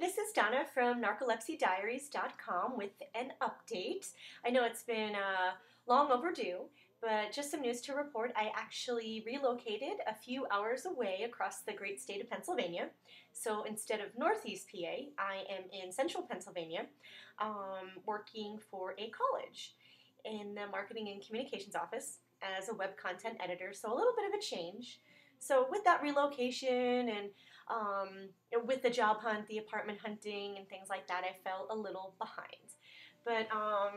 this is Donna from narcolepsydiaries.com with an update. I know it's been long overdue, but just some news to report. I actually relocated a few hours away across the great state of Pennsylvania. So instead of Northeast PA, I am in Central Pennsylvania, working for a college in the marketing and communications office as a web content editor. So a little bit of a change. So with that relocation and with the job hunt, the apartment hunting, and things like that, I felt a little behind. But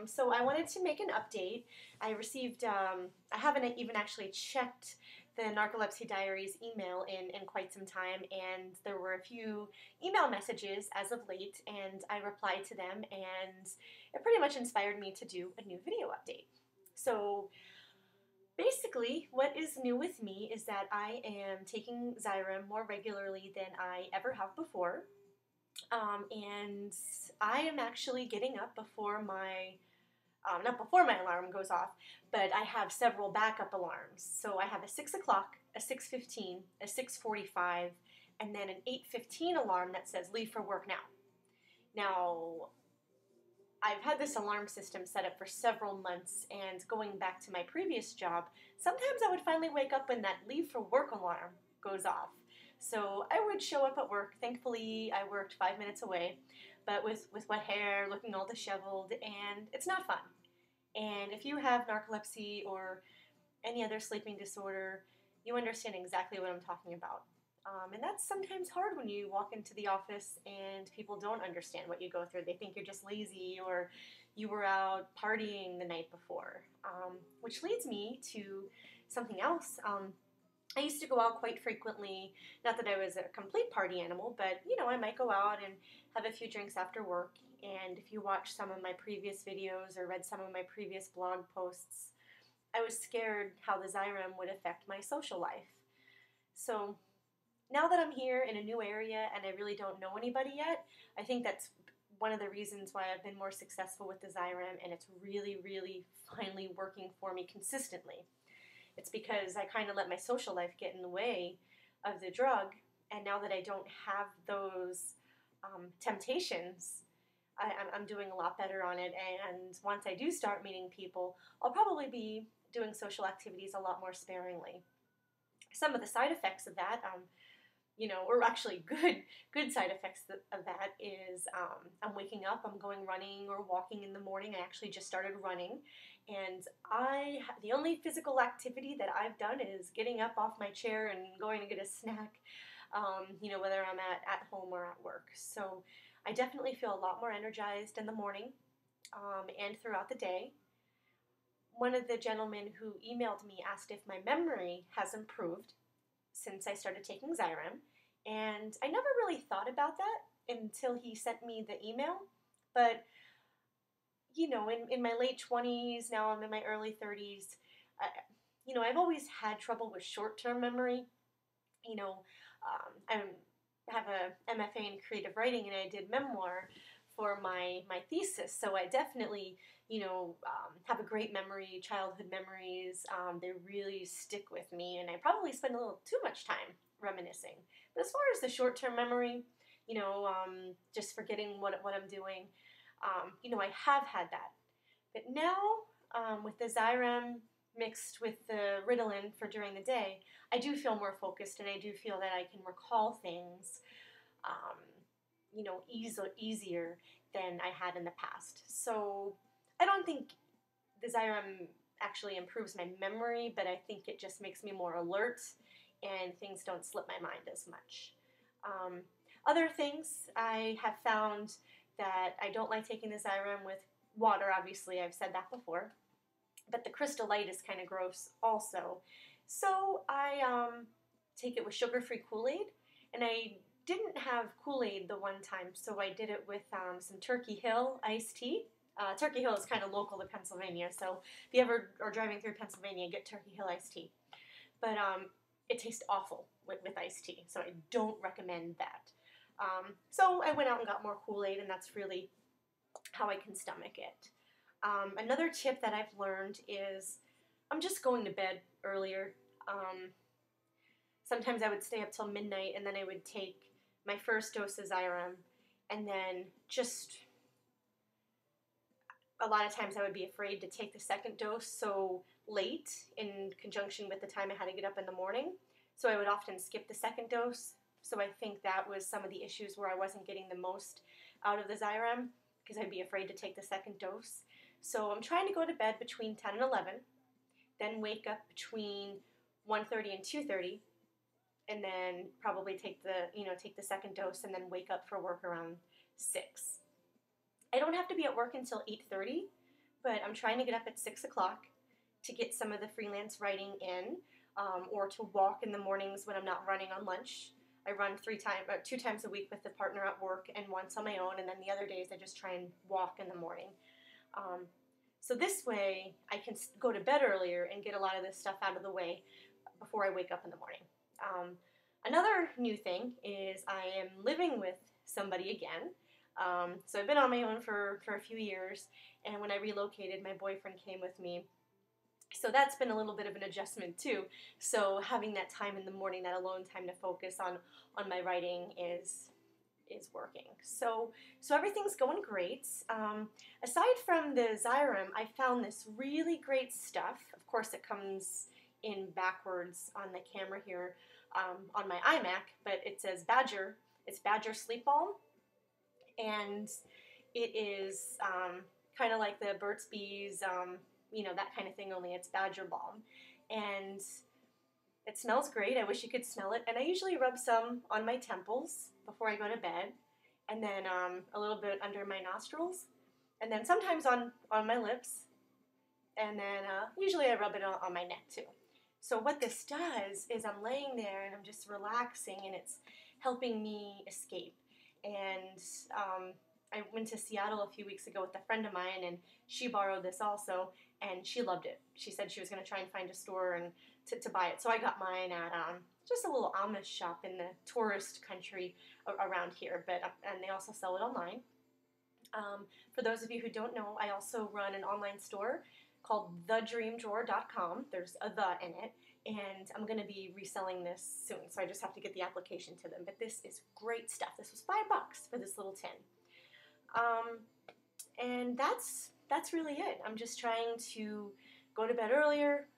so I wanted to make an update. I received, I haven't even actually checked the Narcolepsy Diaries email in quite some time, and there were a few email messages as of late, and I replied to them, and it pretty much inspired me to do a new video update. So basically, what is new with me is that I am taking xyrem more regularly than I ever have before. And I am actually getting up before my, not before my alarm goes off, but I have several backup alarms. So I have a 6 o'clock, a 6:15, a 6:45, and then an 8:15 alarm that says leave for work now. Now, I've had this alarm system set up for several months, and going back to my previous job, sometimes I would finally wake up when that leave for work alarm goes off. So I would show up at work. Thankfully, I worked 5 minutes away, but with wet hair, looking all disheveled, and it's not fun. And if you have narcolepsy or any other sleeping disorder, you understand exactly what I'm talking about. And that's sometimes hard when you walk into the office and people don't understand what you go through. They think you're just lazy or you were out partying the night before. Which leads me to something else. I used to go out quite frequently, not that I was a complete party animal, but you know, I might go out and have a few drinks after work. And if you watch some of my previous videos or read some of my previous blog posts, I was scared how the xyrem would affect my social life. So now that I'm here in a new area and I really don't know anybody yet, I think that's one of the reasons why I've been more successful with the xyrem, and it's really, really finally working for me consistently. It's because I kind of let my social life get in the way of the drug, and now that I don't have those temptations, I'm doing a lot better on it, and once I do start meeting people, I'll probably be doing social activities a lot more sparingly. Some of the side effects of that, or actually good side effects of that is I'm waking up, I'm going running or walking in the morning. I actually just started running, and the only physical activity that I've done is getting up off my chair and going to get a snack, whether I'm at home or at work. So I definitely feel a lot more energized in the morning and throughout the day. One of the gentlemen who emailed me asked if my memory has improved since I started taking xyrem, and I never really thought about that until he sent me the email. But in my late 20s, now I'm in my early 30s, I've always had trouble with short-term memory. I have a MFA in creative writing, and I did memoir for my thesis, so I definitely have a great memory, childhood memories. They really stick with me, and I probably spend a little too much time reminiscing. But as far as the short-term memory, just forgetting what I'm doing, I have had that. But now, with the xyrem mixed with the Ritalin for during the day, I do feel more focused, and I do feel that I can recall things, easier than I had in the past. So I don't think the xyrem actually improves my memory, but I think it just makes me more alert and things don't slip my mind as much. Other things, I have found that I don't like taking the xyrem with water. Obviously, I've said that before, but the Crystal Light is kind of gross also. So I take it with sugar-free Kool-Aid, and I didn't have Kool-Aid the one time, so I did it with some Turkey Hill iced tea. Turkey Hill is kind of local to Pennsylvania, so if you ever are driving through Pennsylvania, get Turkey Hill iced tea. But it tastes awful with iced tea, so I don't recommend that. So I went out and got more Kool-Aid, and that's really how I can stomach it. Another tip that I've learned is I'm just going to bed earlier. Sometimes I would stay up till midnight, and then I would take my first dose of xyrem, and then just a lot of times I would be afraid to take the second dose so late in conjunction with the time I had to get up in the morning. So I would often skip the second dose. So I think that was some of the issues where I wasn't getting the most out of the xyrem because I'd be afraid to take the second dose. So I'm trying to go to bed between 10 and 11, then wake up between 1:30 and 2:30, and then probably take the second dose and then wake up for work around 6. I don't have to be at work until 8:30, but I'm trying to get up at 6 o'clock to get some of the freelance writing in, or to walk in the mornings when I'm not running on lunch. I run 2 times a week with the partner at work and once on my own, and then the other days I just try and walk in the morning. So this way I can go to bed earlier and get a lot of this stuff out of the way before I wake up in the morning. Another new thing is I am living with somebody again. So I've been on my own for a few years, and when I relocated, my boyfriend came with me. So that's been a little bit of an adjustment too. So having that time in the morning, that alone time to focus on my writing is working. So everything's going great. Aside from the xyrem, I found this really great stuff. Of course, it comes in backwards on the camera here on my iMac, but it says Badger. It's Badger Sleep Balm. And it is kind of like the Burt's Bees, that kind of thing, only it's Badger Balm. And it smells great. I wish you could smell it. And I usually rub some on my temples before I go to bed, and then a little bit under my nostrils, and then sometimes on my lips, and then usually I rub it on my neck too. So what this does is I'm laying there and I'm just relaxing, and it's helping me escape. And I went to Seattle a few weeks ago with a friend of mine, and she borrowed this also, and she loved it. She said she was going to try and find a store and to buy it. So I got mine at just a little Amish shop in the tourist country around here, and they also sell it online. For those of you who don't know, I also run an online store called thedreamdrawer.com. There's a "the" in it, and I'm going to be reselling this soon, so I just have to get the application to them. But this is great stuff. This was $5 for this little tin. And that's really it. I'm just trying to go to bed earlier,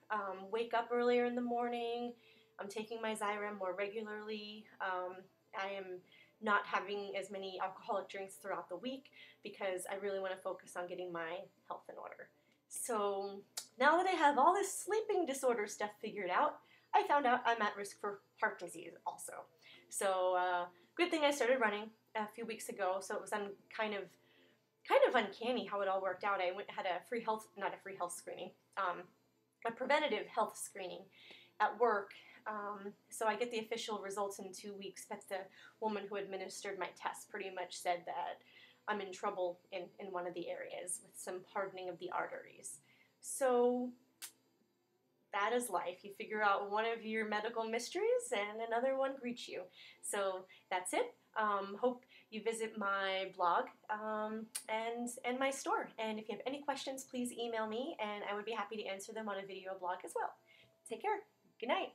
wake up earlier in the morning. I'm taking my xyrem more regularly. I am not having as many alcoholic drinks throughout the week because I really want to focus on getting my health in order. So now that I have all this sleeping disorder stuff figured out, I found out I'm at risk for heart disease also. So good thing I started running a few weeks ago, so it was kind of uncanny how it all worked out. I had a preventative health screening at work. So I get the official results in 2 weeks, but the woman who administered my test pretty much said that I'm in trouble in one of the areas with some hardening of the arteries. So that is life. You figure out one of your medical mysteries and another one greets you. So that's it. Hope you visit my blog and my store. And if you have any questions, please email me, and I would be happy to answer them on a video blog as well. Take care. Good night.